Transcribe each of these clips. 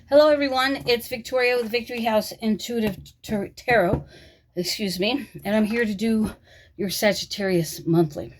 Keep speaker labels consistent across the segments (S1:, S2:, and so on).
S1: Hello, everyone. It's Victoria with Victory House Intuitive Tarot. Excuse me. And I'm here to do your Sagittarius monthly.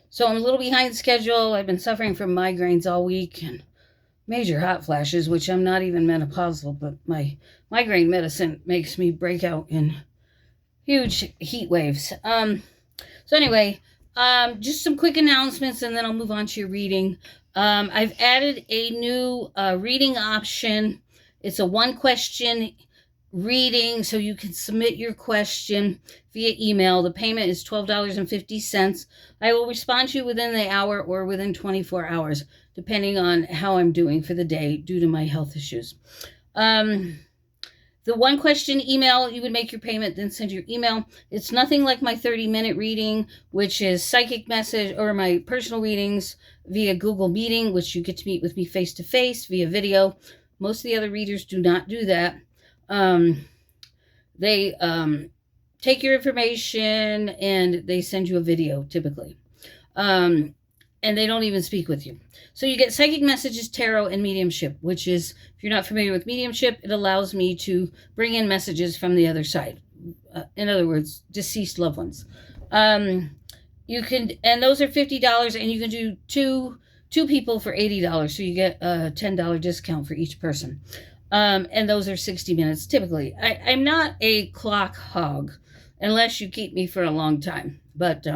S1: So I'm a little behind schedule. I've been suffering from migraines all week and major hot flashes, which I'm not even menopausal, but my migraine medicine makes me break out in huge heat waves. So anyway, just some quick announcements and then I'll move on to your reading. I've added a new reading option. It's a one question reading, so you can submit your question via email. The payment is $12.50. I will respond to you within the hour or within 24 hours, depending on how I'm doing for the day due to my health issues. The one question email, you would make your payment, then send your email. It's nothing like my 30-minute reading, which is psychic message, or my personal readings via Google Meeting, which you get to meet with me face-to-face via video. Most of the other readers do not do that. They take your information and they send you a video, typically. And they don't even speak with you. So you get psychic messages, tarot, and mediumship, which is, if you're not familiar with mediumship, it allows me to bring in messages from the other side. In other words, deceased loved ones. You can, and those are $50, and you can do two people for $80, so you get a $10 discount for each person. And those are 60 minutes, typically. I'm not a clock hog, unless you keep me for a long time. But,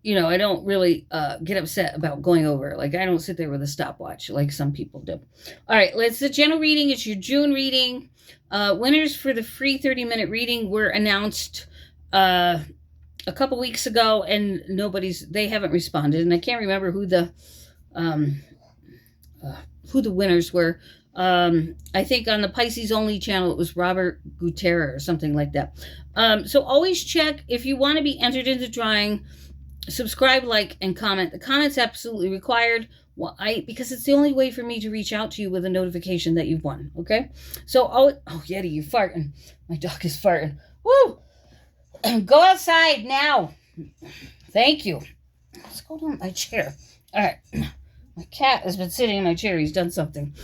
S1: you know, I don't really get upset about going over. Like, I don't sit there with a stopwatch like some people do. All right, it's the general reading. It's your June reading. Winners for the free 30-minute reading were announced a couple weeks ago, and they haven't responded. And I can't remember who the winners were. I think on the Pisces Only channel, it was Robert Gutierrez or something like that. So always check if you want to be entered into the drawing. Subscribe, like, and comment. The comment's absolutely required. Because it's the only way for me to reach out to you with a notification that you've won. Okay? So, oh, Yeti, you're farting. My dog is farting. Woo! Go outside now. Thank you. Let's go down my chair. All right. My cat has been sitting in my chair. He's done something.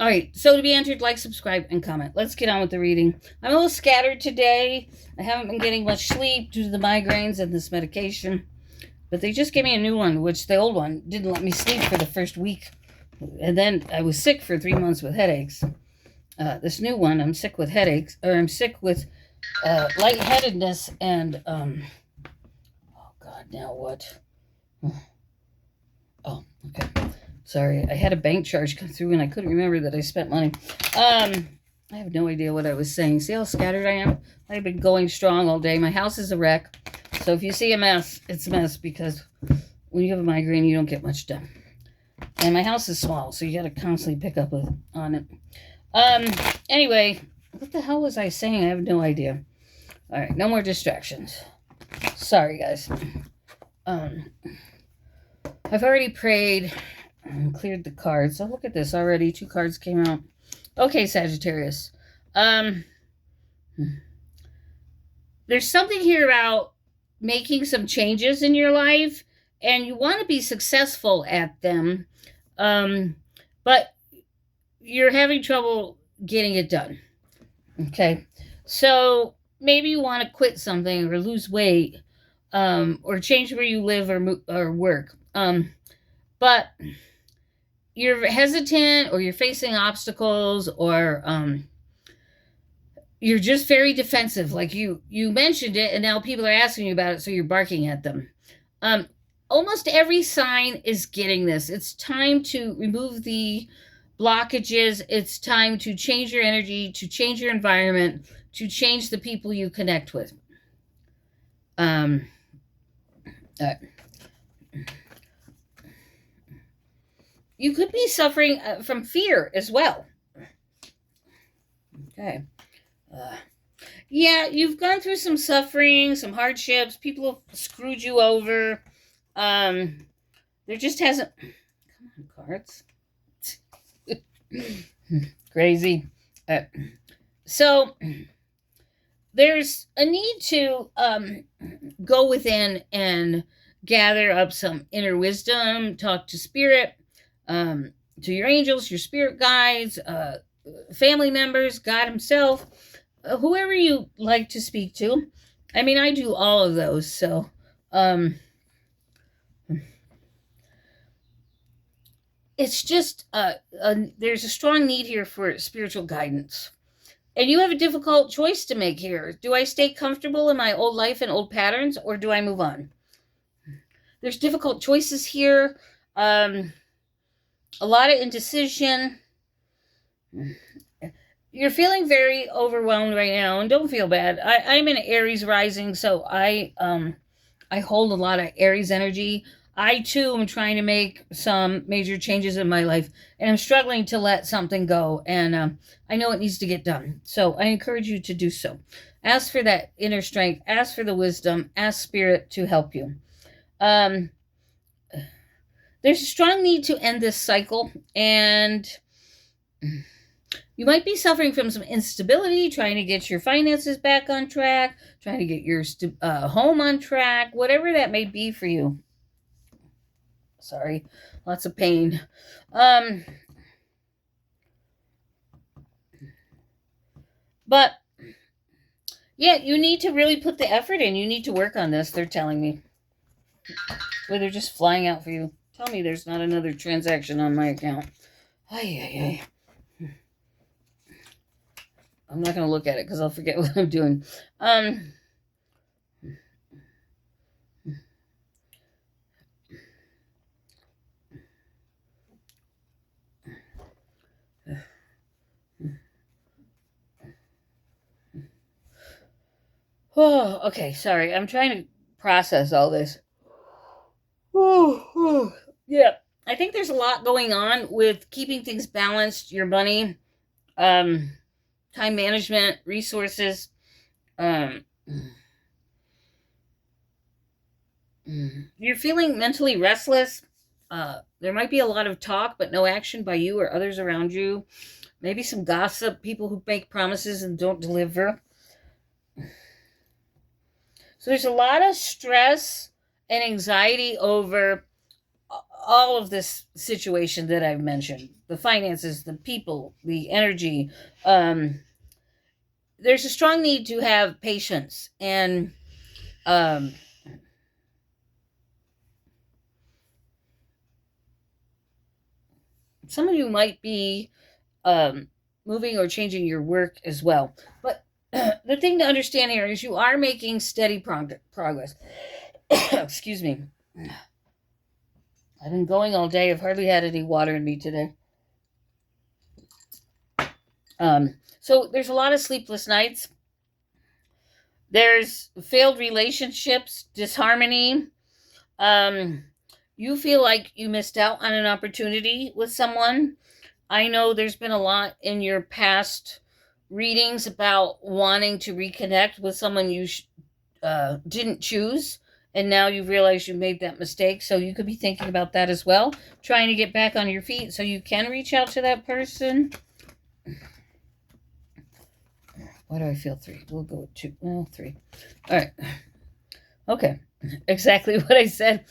S1: All right, so to be entered, like, subscribe, and comment. Let's get on with the reading. I'm a little scattered today. I haven't been getting much sleep due to the migraines and this medication. But they just gave me a new one, which the old one didn't let me sleep for the first week. And then I was sick for 3 months with headaches. This new one, I'm sick with headaches, or I'm sick with lightheadedness and, oh, God, now what? Oh, okay. Sorry, I had a bank charge come through and I couldn't remember that I spent money. I have no idea what I was saying. See how scattered I am? I've been going strong all day. My house is a wreck. So if you see a mess, it's a mess because when you have a migraine, you don't get much done. And my house is small, so you got to constantly pick up on it. Anyway, what the hell was I saying? I have no idea. All right, no more distractions. Sorry, guys. I've already prayed and cleared the cards. So look at this already. 2 cards came out. Okay, Sagittarius. There's something here about making some changes in your life, and you want to be successful at them, but you're having trouble getting it done. Okay, so maybe you want to quit something or lose weight, or change where you live or work, but you're hesitant, or you're facing obstacles, or you're just very defensive. Like you mentioned it, and now people are asking you about it, so you're barking at them. Almost every sign is getting this. It's time to remove the blockages. It's time to change your energy, to change your environment, to change the people you connect with. You could be suffering from fear as well. Okay. Yeah, you've gone through some suffering, some hardships. People have screwed you over. There just hasn't... Come on, cards. Crazy. So, there's a need to go within and gather up some inner wisdom, talk to spirit, to your angels, your spirit guides, family members, God himself, whoever you like to speak to. I mean, I do all of those. So, it's just, there's a strong need here for spiritual guidance. And you have a difficult choice to make here. Do I stay comfortable in my old life and old patterns, or do I move on? There's difficult choices here. A lot of indecision. You're feeling very overwhelmed right now, and don't feel bad. I'm in Aries rising, so I hold a lot of Aries energy. I too am trying to make some major changes in my life, and I'm struggling to let something go, and I know it needs to get done. So I encourage you to do so. Ask for that inner strength. Ask for the wisdom. Ask Spirit to help you. There's a strong need to end this cycle, and you might be suffering from some instability, trying to get your finances back on track, trying to get your home on track, whatever that may be for you. Sorry, lots of pain. But yeah, you need to really put the effort in. You need to work on this, they're telling me. Or they're just flying out for you. Tell me there's not another transaction on my account. Ay. I'm not going to look at it because I'll forget what I'm doing. Oh, okay, sorry. I'm trying to process all this. Yeah. I think there's a lot going on with keeping things balanced, your money, time management, resources. You're feeling mentally restless. There might be a lot of talk, but no action by you or others around you. Maybe some gossip, people who make promises and don't deliver. So there's a lot of stress and anxiety over all of this situation that I've mentioned. The finances, the people, the energy. There's a strong need to have patience and some of you might be moving or changing your work as well. But the thing to understand here is you are making steady progress. Excuse me. I've been going all day. I've hardly had any water in me today. So there's a lot of sleepless nights. There's failed relationships, disharmony. You feel like you missed out on an opportunity with someone. I know there's been a lot in your past readings about wanting to reconnect with someone you didn't choose, and now you've realized you made that mistake. So you could be thinking about that as well, trying to get back on your feet so you can reach out to that person. Why do I feel 3? We'll go with 2. Well, 3. All right. Okay. Exactly what I said.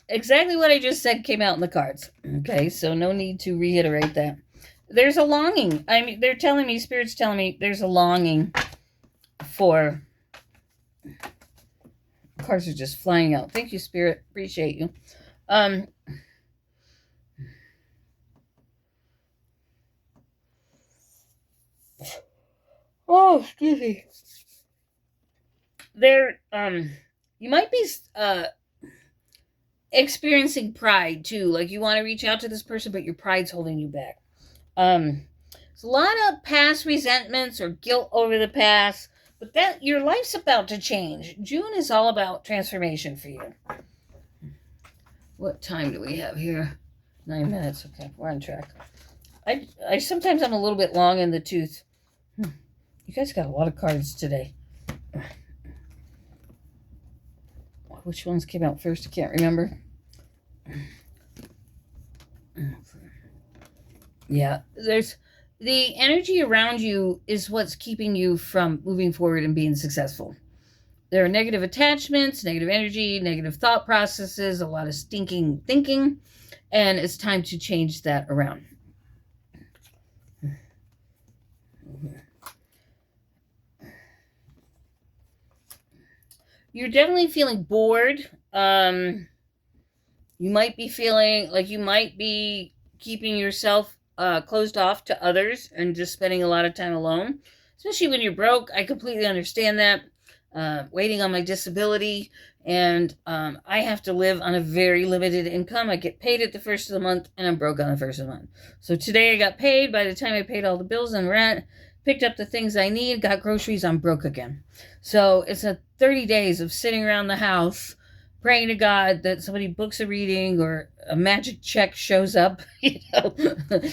S1: Exactly what I just said came out in the cards. Okay, so no need to reiterate that. There's a longing. I mean, they're telling me, Spirit's telling me there's a longing for... Cards are just flying out. Thank you, Spirit. Appreciate you. Oh, excuse me. There, you might be experiencing pride too. Like you want to reach out to this person, but your pride's holding you back. There's a lot of past resentments or guilt over the past, but that your life's about to change. June is all about transformation for you. What time do we have here? 9 minutes. Okay, we're on track. I sometimes I'm a little bit long in the tooth. You guys got a lot of cards today. Which ones came out first? I can't remember. Yeah, there's the energy around you is what's keeping you from moving forward and being successful. There are negative attachments, negative energy, negative thought processes, a lot of stinking thinking, and it's time to change that around. You're definitely feeling bored. You might be feeling like you might be keeping yourself closed off to others and just spending a lot of time alone, especially when you're broke. I completely understand that. Waiting on my disability, and I have to live on a very limited income. I get paid at the first of the month, and I'm broke on the first of the month. So today I got paid. By the time I paid all the bills and rent, picked up the things I need, got groceries, I'm broke again. So it's a 30 days of sitting around the house praying to God that somebody books a reading or a magic check shows up,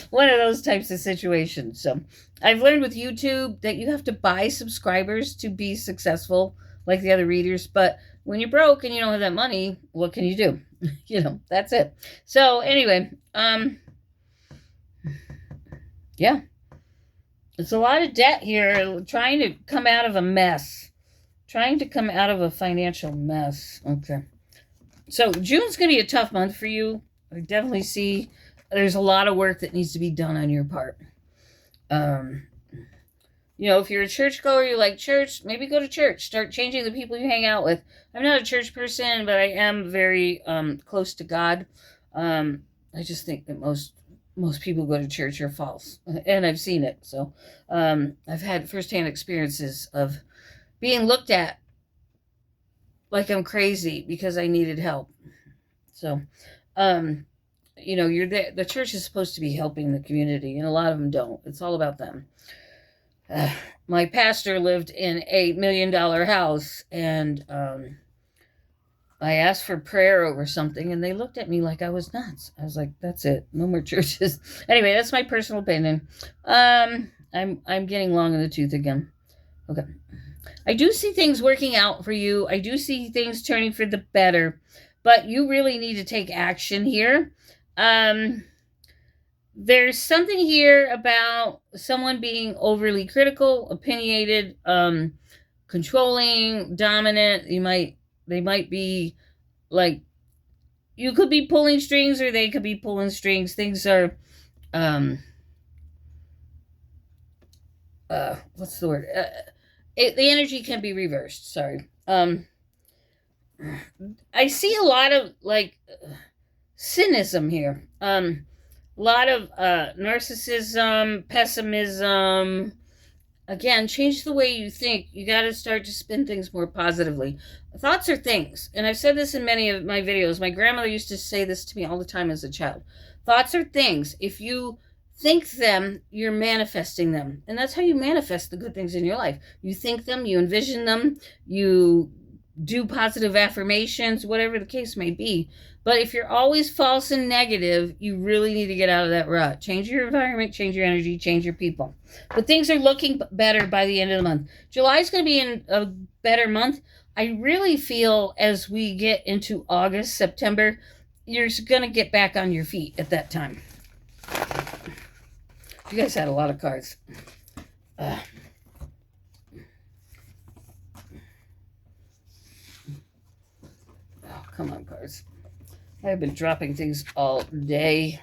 S1: one of those types of situations. So I've learned with YouTube that you have to buy subscribers to be successful like the other readers. But when you're broke and you don't have that money, what can you do? That's it. So anyway, yeah. It's a lot of debt here, trying to come out of a mess. Trying to come out of a financial mess. Okay. So June's going to be a tough month for you. I definitely see there's a lot of work that needs to be done on your part. If you're a churchgoer, you like church, maybe go to church. Start changing the people you hang out with. I'm not a church person, but I am very close to God. I just think that most people go to church are false, and I've seen it. So I've had firsthand experiences of being looked at like I'm crazy because I needed help. So, you're there. The church is supposed to be helping the community, and a lot of them don't. It's all about them. My pastor lived in a $1 million house, and I asked for prayer over something, and they looked at me like I was nuts. I was like, "That's it. No more churches." Anyway, that's my personal opinion. I'm getting long in the tooth again. Okay. I do see things working out for you. I do see things turning for the better, but you really need to take action here. There's something here about someone being overly critical, opinionated, controlling, dominant. They might be like, you could be pulling strings or they could be pulling strings. Things are, what's the word? The energy can be reversed. Sorry. I see a lot of cynicism here. A lot of narcissism, pessimism. Again, change the way you think. You got to start to spin things more positively. Thoughts are things. And I've said this in many of my videos. My grandmother used to say this to me all the time as a child. Thoughts are things. If you think them, you're manifesting them. And that's how you manifest the good things in your life. You think them, you envision them, you do positive affirmations, whatever the case may be. But if you're always false and negative, you really need to get out of that rut. Change your environment, change your energy, change your people. But things are looking better by the end of the month. July is going to be a better month. I really feel as we get into August, September, you're going to get back on your feet at that time. You guys had a lot of cards. Oh, come on, cards. I've been dropping things all day.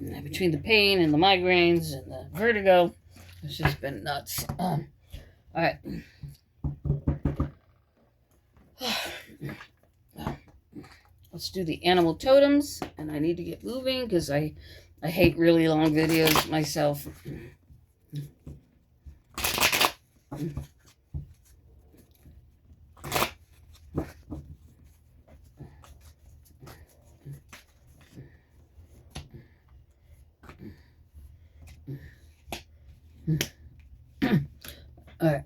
S1: Between the pain and the migraines and the vertigo, it's just been nuts. All right. Let's do the animal totems. And I need to get moving because I hate really long videos myself. All right.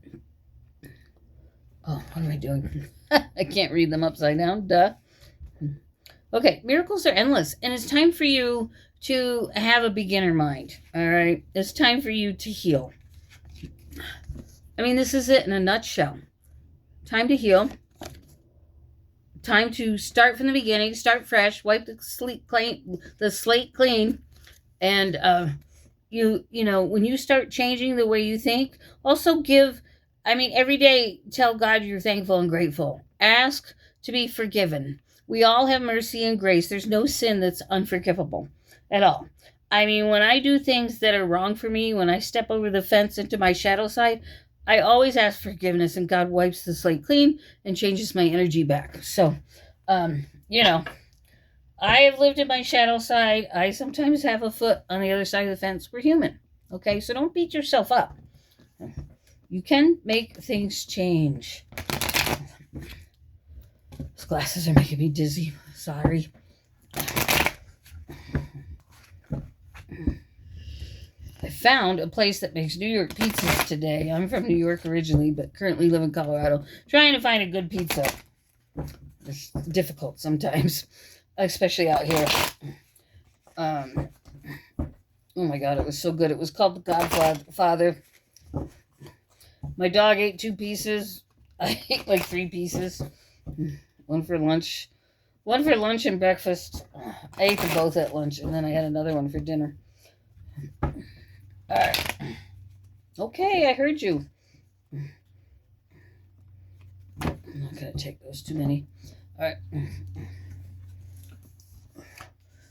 S1: Oh, what am I doing? I can't read them upside down. Duh. Okay, miracles are endless, and it's time for you to have a beginner mind. All right, it's time for you to heal. I mean, this is it in a nutshell. Time to heal. Time to start from the beginning, start fresh, wipe the slate clean, and you know, when you start changing the way you think, also every day tell God you're thankful and grateful. Ask to be forgiven. We all have mercy and grace. There's no sin that's unforgivable at all. I mean, when I do things that are wrong for me, when I step over the fence into my shadow side, I always ask forgiveness, and God wipes the slate clean and changes my energy back. So, you know, I have lived in my shadow side. I sometimes have a foot on the other side of the fence. We're human. Okay, so don't beat yourself up. You can make things change. These glasses are making me dizzy. Sorry. I found a place that makes New York pizzas today. I'm from New York originally, but currently live in Colorado. Trying to find a good pizza. It's difficult sometimes, especially out here. Oh my God, it was so good. It was called The Godfather. My dog ate 2 pieces. I ate like 3 pieces. One for lunch. One for lunch and breakfast. I ate them both at lunch, and then I had another one for dinner. All right. Okay, I heard you. I'm not going to take those too many. All right.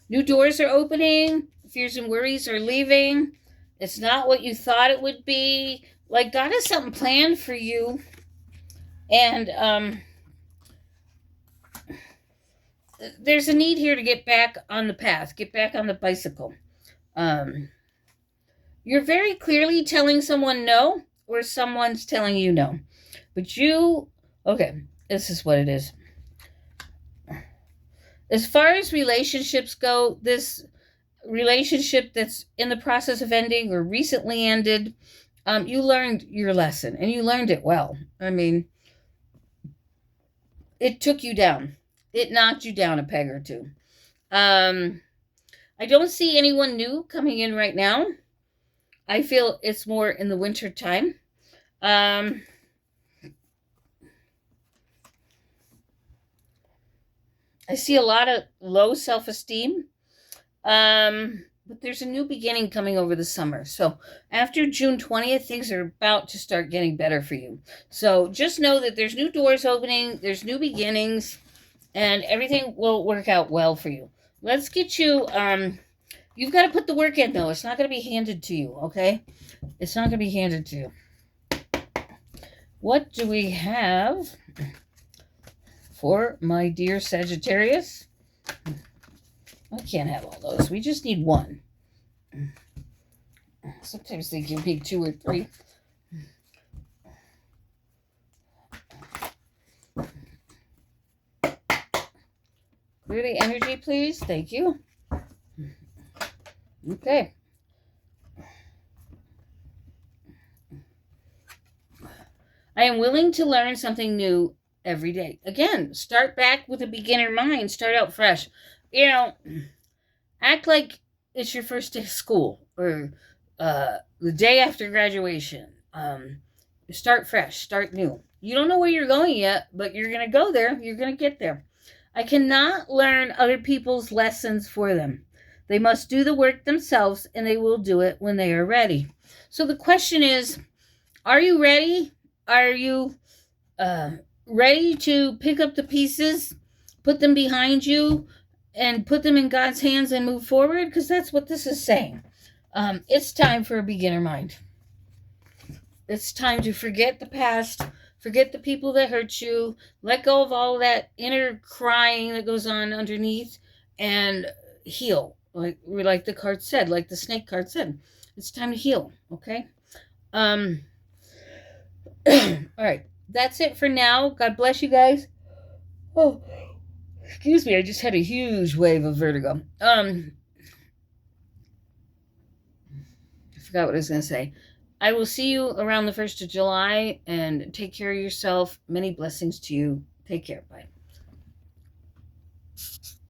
S1: New doors are opening. Fears and worries are leaving. It's not what you thought it would be. Like, God has something planned for you. And there's a need here to get back on the path. Get back on the bicycle. You're very clearly telling someone no, or someone's telling you no. But okay, this is what it is. As far as relationships go, this relationship that's in the process of ending or recently ended, you learned your lesson, and you learned it well. I mean, it took you down. It knocked you down a peg or two. I don't see anyone new coming in right now. I feel it's more in the winter time. I see a lot of low self-esteem. But there's a new beginning coming over the summer. So after June 20th, things are about to start getting better for you. So just know that there's new doors opening, there's new beginnings, and everything will work out well for you. Let's get you, you've got to put the work in, though. It's not going to be handed to you, okay? It's not going to be handed to you. What do we have for my dear Sagittarius? I can't have all those. We just need one. Sometimes they give me 2 or 3. Clear the energy, please. Thank you. Okay. I am willing to learn something new every day. Again, start back with a beginner mind. Start out fresh. You know, act like it's your first day of school or the day after graduation. Start fresh. Start new. You don't know where you're going yet, but you're going to go there. You're going to get there. I cannot learn other people's lessons for them. They must do the work themselves, and they will do it when they are ready. So the question is, are you ready? Are you ready to pick up the pieces, put them behind you, and put them in God's hands and move forward? Because that's what this is saying. It's time for a beginner mind. It's time to forget the past, forget the people that hurt you, let go of all that inner crying that goes on underneath, and heal. Like the card said, like the snake card said. It's time to heal, okay? All right. That's it for now. God bless you guys. Oh, excuse me. I just had a huge wave of vertigo. I forgot what I was going to say. I will see you around the 1st of July, and take care of yourself. Many blessings to you. Take care. Bye.